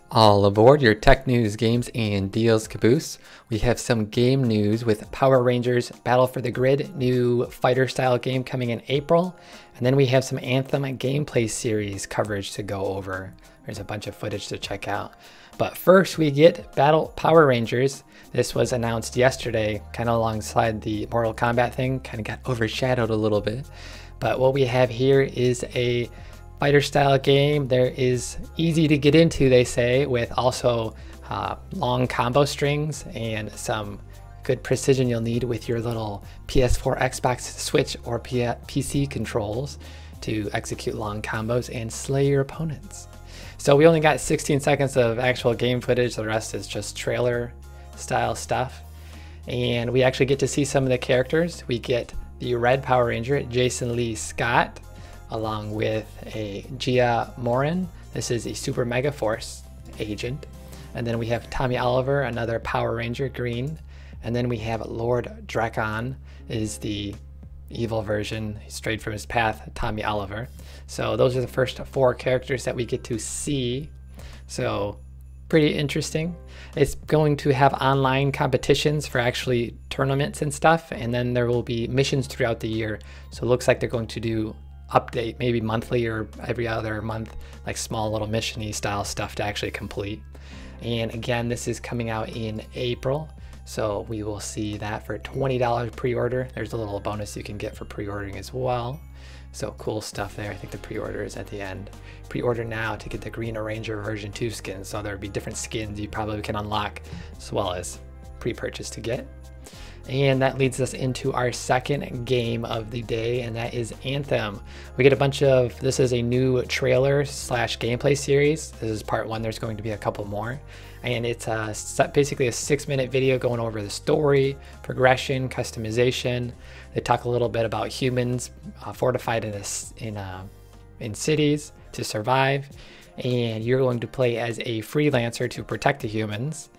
All aboard your tech news, games, and deals caboose. We have some game news with Power Rangers Battle for the Grid, new fighter style game coming in April. And then we have some Anthem gameplay series coverage to go over. There's a bunch of footage to check out. But first we get Power Rangers. This was announced yesterday, kind of alongside the Mortal Kombat thing, kind of got overshadowed a little bit. But what we have here is a fighter style game. There is easy to get into, they say, with also long combo strings and some good precision you'll need with your little PS4, Xbox, Switch, or PC controls to execute long combos and slay your opponents. So we only got 16 seconds of actual game footage. The rest is just trailer style stuff. And we actually get to see some of the characters. We get the Red Power Ranger, Jason Lee Scott, along with a Gia Morin. This is a Super Mega Force agent. And then we have Tommy Oliver, another Power Ranger, green. And then we have Lord Drakon, is the evil version, straight from his path, Tommy Oliver. So those are the first 4 characters that we get to see. So pretty interesting. It's going to have online competitions for actually tournaments and stuff. And then there will be missions throughout the year. So it looks like they're going to do update maybe monthly or every other month, like small little mission-y style stuff to actually complete. And again, this is coming out in April, so we will see that for $20 pre-order. There's a little bonus you can get for pre-ordering as well. So cool stuff there. I think the pre-order is at the end. Pre-order now to get the Green Ranger version 2 skins. So there'll be different skins you probably can unlock as well as pre-purchase to get. And that leads us into our second game of the day, and that is Anthem. We get a bunch of, this is a new trailer slash gameplay series. This is part 1, there's going to be a couple more. And it's basically a 6-minute video going over the story, progression, customization. They talk a little bit about humans fortified in cities to survive. And you're going to play as a freelancer to protect the humans.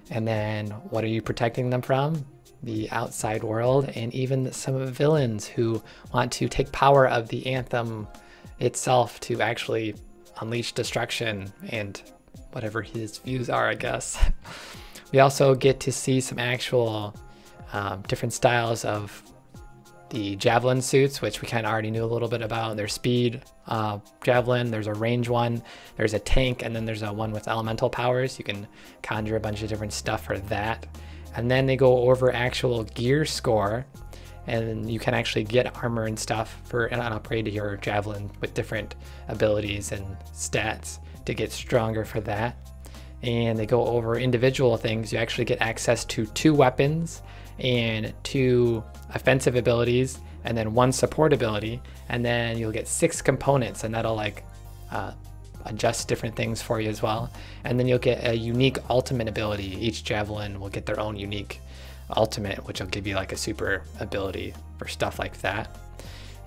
And then what are you protecting them from? The outside world, and even some of the villains who want to take power of the Anthem itself to actually unleash destruction and whatever his views are, I guess. We also get to see some actual different styles of the javelin suits, which we kind of already knew a little bit about. There's speed javelin, there's a range one, there's a tank, and then there's a one with elemental powers. You can conjure a bunch of different stuff for that. And then they go over actual gear score, and you can actually get armor and stuff for an upgrade to your javelin with different abilities and stats to get stronger for that. And they go over individual things. You actually get access to 2 weapons and 2 offensive abilities, and then 1 support ability, and then you'll get 6 components, and that'll like adjust different things for you as well. And then you'll get a unique ultimate ability. Each javelin will get their own unique ultimate, which will give you like a super ability for stuff like that.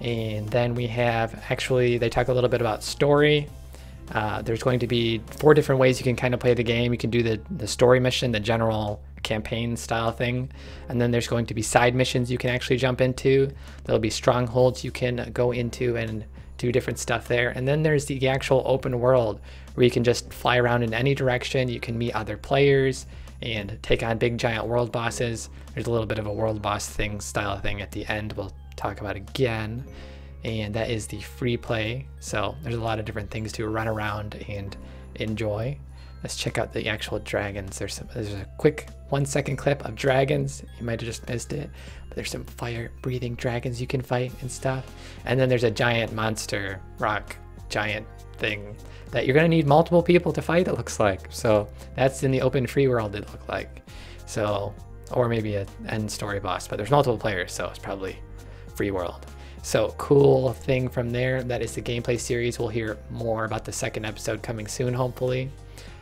And then we have, actually, they talk a little bit about story. There's going to be 4 different ways you can kind of play the game. You can do the story mission, the general campaign style thing, and then there's going to be side missions you can actually jump into. There'll be strongholds you can go into and do different stuff there. And then there's the actual open world where you can just fly around in any direction. You can meet other players and take on big giant world bosses. There's a little bit of a world boss thing style thing at the end we'll talk about again. And that is the free play. So there's a lot of different things to run around and enjoy. Let's check out the actual dragons. There's a quick 1-second clip of dragons. You might have just missed it, but there's some fire breathing dragons you can fight and stuff. And then there's a giant monster rock giant thing that you're gonna need multiple people to fight, it looks like. So that's in the open free world, it looked like. So, or maybe an end story boss, but there's multiple players, so it's probably free world. So cool thing from there. That is the gameplay series. We'll hear more about the second episode coming soon, hopefully.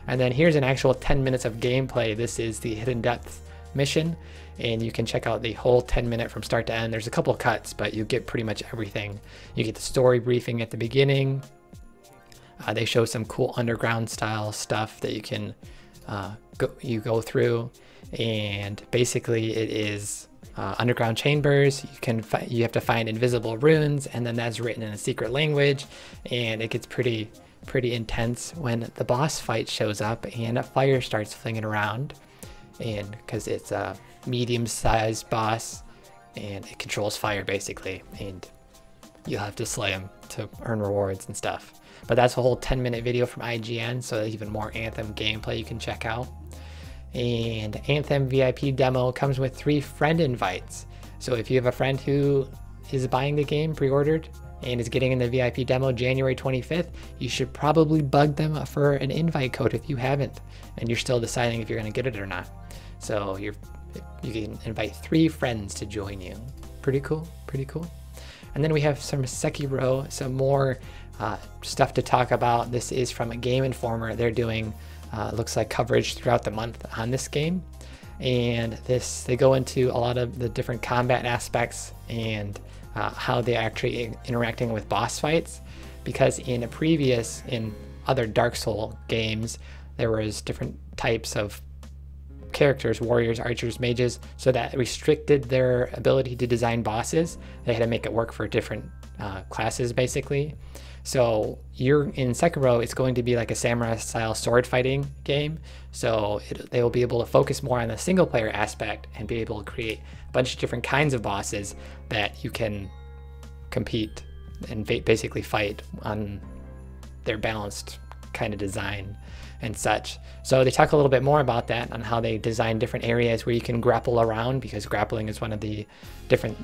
And then here's an actual 10 minutes of gameplay. This is the Hidden Depth mission, and you can check out the whole 10-minute from start to end. There's a couple cuts, but you get pretty much everything. You get the story briefing at the beginning. They show some cool underground style stuff that you can go through, and basically it is underground chambers. You have to find invisible runes, and then that's written in a secret language, and it gets pretty pretty intense when the boss fight shows up and a fire starts flinging around, and because it's a medium-sized boss and it controls fire basically, and you'll have to slay him to earn rewards and stuff. But that's a whole 10-minute video from IGN, so there's even more Anthem gameplay you can check out. And Anthem VIP demo comes with 3 friend invites. So if you have a friend who is buying the game pre-ordered and is getting in the VIP demo January 25th, you should probably bug them for an invite code if you haven't, and you're still deciding if you're going to get it or not. So you can invite 3 friends to join you. Pretty cool, pretty cool. And then we have some Sekiro, some more stuff to talk about. This is from a Game Informer. They're doing, looks like, coverage throughout the month on this game. And they go into a lot of the different combat aspects and how they're actually interacting with boss fights. Because in other Dark Souls games, there was different types of characters, warriors, archers, mages, so that restricted their ability to design bosses. They had to make it work for different classes basically. So in Sekiro, it's going to be like a samurai style sword fighting game. So they will be able to focus more on the single player aspect and be able to create a bunch of different kinds of bosses that you can compete and basically fight on their balanced kind of design and such. So they talk a little bit more about that, on how they design different areas where you can grapple around, because grappling is one of the different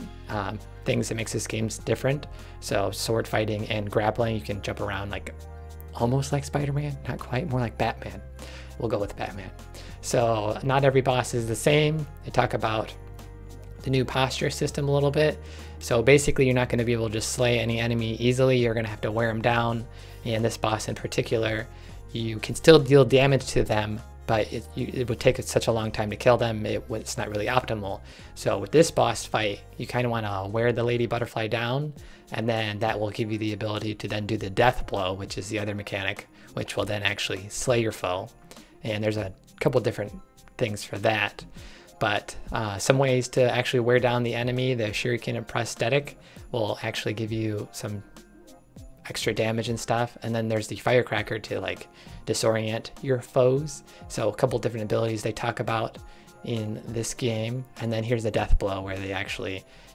things that makes this game different. So sword fighting and grappling, you can jump around like almost like Spider-Man, not quite, more like Batman. We'll go with Batman. So not every boss is the same. They talk about the new posture system a little bit. So basically you're not going to be able to just slay any enemy easily. You're going to have to wear them down. And this boss in particular, you can still deal damage to them, but it would take such a long time to kill them. It's not really optimal. So with this boss fight, you kind of want to wear the lady butterfly down, and then that will give you the ability to then do the death blow, which is the other mechanic, which will then actually slay your foe. And there's a couple different things for that. But some ways to actually wear down the enemy, the shuriken and prosthetic will actually give you some extra damage and stuff. And then there's the firecracker to like disorient your foes. So a couple different abilities they talk about in this game. And then here's the death blow, where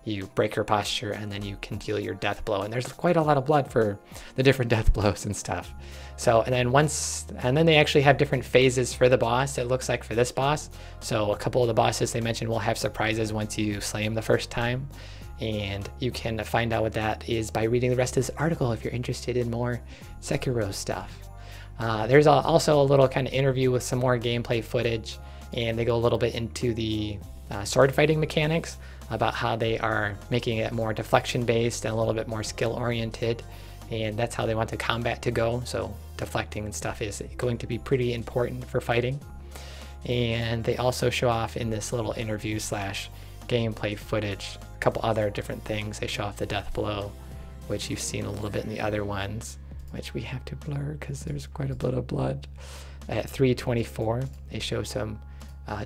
you break your posture and then you can deal your death blow. And there's quite a lot of blood for the different death blows and stuff. So, and then they actually have different phases for the boss, it looks like, for this boss. So a couple of the bosses they mentioned will have surprises once you slay them the first time. And you can find out what that is by reading the rest of this article if you're interested in more Sekiro stuff. There's also a little kind of interview with some more gameplay footage, and they go a little bit into the sword fighting mechanics, about how they are making it more deflection based and a little bit more skill oriented, and that's how they want the combat to go. So deflecting and stuff is going to be pretty important for fighting. And they also show off in this little interview slash gameplay footage a couple other different things. They show off the death blow, which you've seen a little bit in the other ones, which we have to blur because there's quite a bit of blood. At 3:24 they show some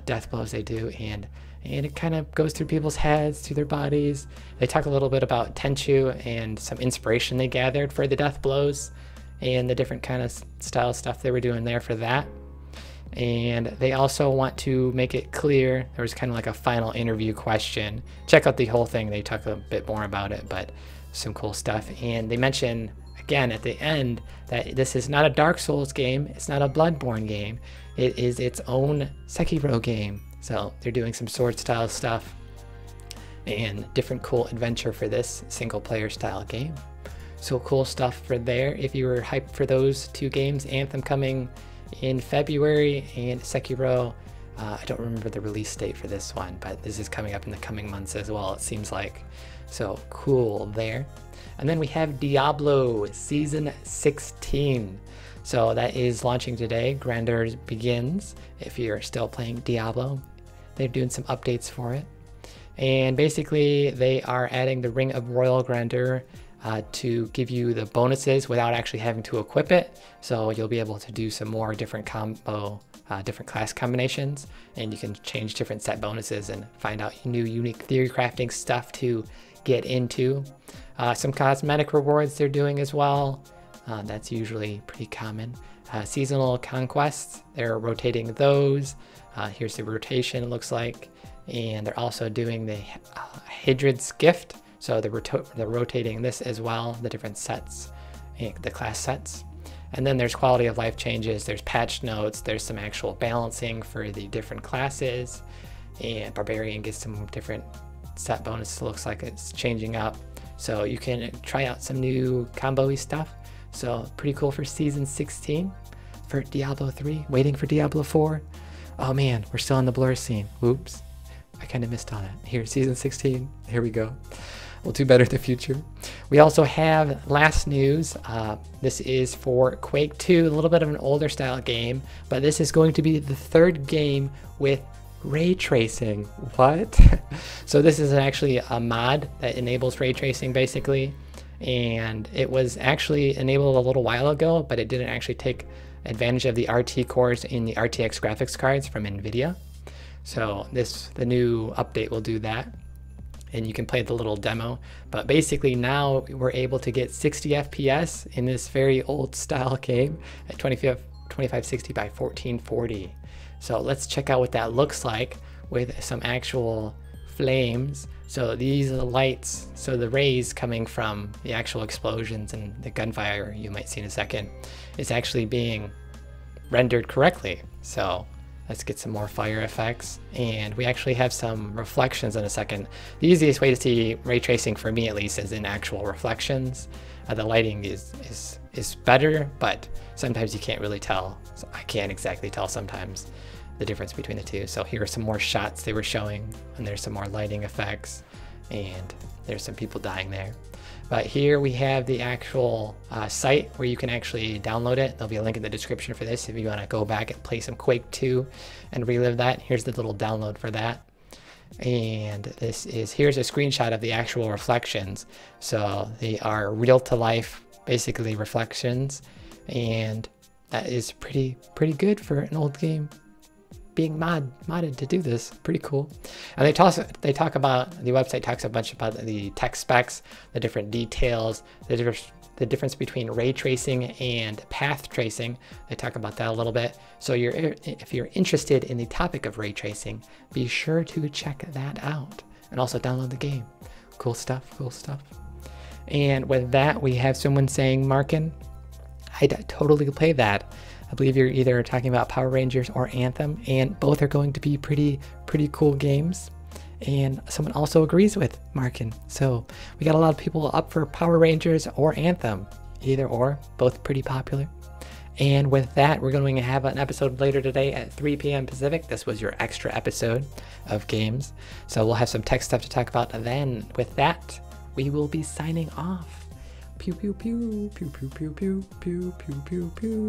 death blows they do, and it kind of goes through people's heads, through their bodies. They talk a little bit about Tenchu and some inspiration they gathered for the death blows and the different kind of style stuff they were doing there for that. And they also want to make it clear, there was kind of like a final interview question. Check out the whole thing, they talk a bit more about it, but some cool stuff. And they mention again at the end that this is not a Dark Souls game, it's not a Bloodborne game, it is its own Sekiro game. So they're doing some sword style stuff and different cool adventure for this single player style game. So cool stuff for there. If you were hyped for those two games, Anthem coming in February and Sekiro, I don't remember the release date for this one, but this is coming up in the coming months as well, it seems like. So cool there. And then we have Diablo Season 16. So that is launching today. Grandeur begins if you're still playing Diablo. They're doing some updates for it. And basically they are adding the Ring of Royal Grandeur to give you the bonuses without actually having to equip it. So you'll be able to do some more different different class combinations, and you can change different set bonuses and find out new unique theory crafting stuff to get into. Some cosmetic rewards they're doing as well. That's usually pretty common. Seasonal conquests, they're rotating those. Here's the rotation, it looks like. And they're also doing the Hadrid's Gift. So they're rotating this as well, the different sets, the class sets. And then there's quality of life changes, there's patch notes, there's some actual balancing for the different classes. And Barbarian gets some different set bonuses, looks like it's changing up. So you can try out some new combo-y stuff. So pretty cool for season 16 for Diablo 3, waiting for Diablo 4. Oh man, we're still in the blur scene. Whoops, I kind of missed all that. Here, season 16, here we go. We'll do better in the future. We also have last news. This is for Quake 2, a little bit of an older style game, but this is going to be the third game with ray tracing. What? So this is actually a mod that enables ray tracing basically, and it was actually enabled a little while ago, but it didn't actually take advantage of the RT cores in the RTX graphics cards from NVIDIA. So the new update will do that, and you can play the little demo. But basically now we're able to get 60 FPS in this very old style game at 2560 by 1440. So let's check out what that looks like with some actual flames. So these are the lights, so the rays coming from the actual explosions and the gunfire you might see in a second is actually being rendered correctly. So let's get some more fire effects, and we actually have some reflections in a second. The easiest way to see ray tracing for me at least is in actual reflections. The lighting is better, but sometimes you can't really tell. So I can't exactly tell sometimes the difference between the two. So here are some more shots they were showing, and there's some more lighting effects, and there's some people dying there. But here we have the actual site where you can actually download it. There'll be a link in the description for this if you want to go back and play some Quake 2 and relive that. Here's the little download for that. And here's a screenshot of the actual reflections. So they are real to life, basically reflections, and that is pretty good for an old game being modded to do this. Pretty cool. And the website talks a bunch about the tech specs, the different details, the difference between ray tracing and path tracing. They talk about that a little bit. So if you're interested in the topic of ray tracing, be sure to check that out and also download the game. Cool stuff, cool stuff. And with that, we have someone saying, Markin, I'd totally play that. I believe you're either talking about Power Rangers or Anthem, and both are going to be pretty cool games. And someone also agrees with Markin. So we got a lot of people up for Power Rangers or Anthem, either or, both pretty popular. And with that, we're going to have an episode later today at 3 p.m. Pacific. This was your extra episode of games. So we'll have some tech stuff to talk about then. With that, we will be signing off. Pew pew pew pew pew pew pew pew pew pew pew.